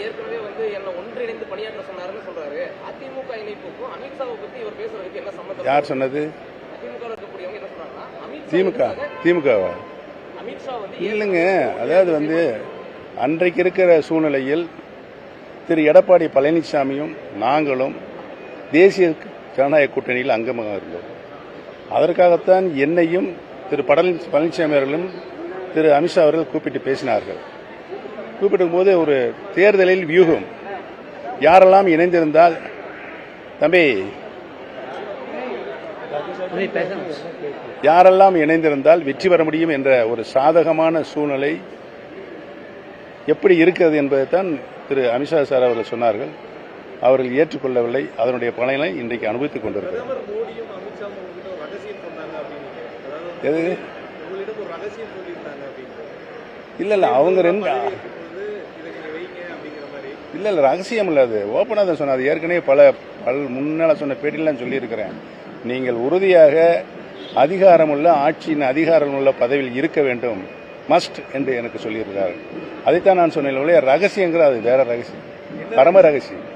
ஏற்கனவே வந்து என்ன ஒன்றிணைந்து பணியாற்ற சொன்னாருன்னு சொல்றாரு. அதிமுக இணைப்புக்கும் அமித்ஷாவை பத்தி இவர் பேசுறதுக்கு என்ன சம்பந்தம்? யார் சொன்னது? அதிமுக இருக்கக்கூடியவங்க என்ன சொல்றாங்கன்னா திமுகவா அமித்ஷா வந்து இல்லைங்க. அதாவது வந்து அன்றைக்கு இருக்கிற சூழ்நிலையில் திரு எடப்பாடி பழனிசாமியும் நாங்களும் தேசிய ஜனநாயக கூட்டணியில் அங்கமாக இருந்தோம். அதற்காகத்தான் என்னையும் திரு பழனிசாமி அவர்களும் திரு அமித்ஷா அவர்கள் கூப்பிட்டு பேசினார்கள். கூப்பிடும் போது ஒரு தேர்தலில் வியூகம் யாரெல்லாம் இணைந்திருந்தால் தம்பி யாரெல்லாம் இணைந்திருந்தால் வெற்றி பெற முடியும் என்ற ஒரு சாதகமான சூழ்நிலை எப்படி இருக்கிறது என்பதைத்தான் திரு அமித்ஷா சார் அவர்கள் சொன்னார்கள். அவர்கள் ஏற்றுக்கொள்ளவில்லை. அதனுடைய பலனை இன்றைக்கு அனுபவித்துக் கொண்டிருக்கிறார். இல்ல அவங்க ரெண்டு இல்ல ரகசியம் இல்ல, அது ஓப்பனா தான் சொன்னார். ஏற்கனவே பல முன்னால சொன்ன பேட்டிலாம் சொல்லி இருக்கிறேன். நீங்கள் உறுதியாக அதிகாரமுள்ள ஆட்சியின் அதிகாரமுள்ள பதவியில் இருக்க வேண்டும் மஸ்ட் என்று எனக்கு சொல்லியிருக்கிறார். அதைத்தான் நான் சொன்னேன். ரகசியங்கள் அது வேற ரகசியம், பரம ரகசியம்.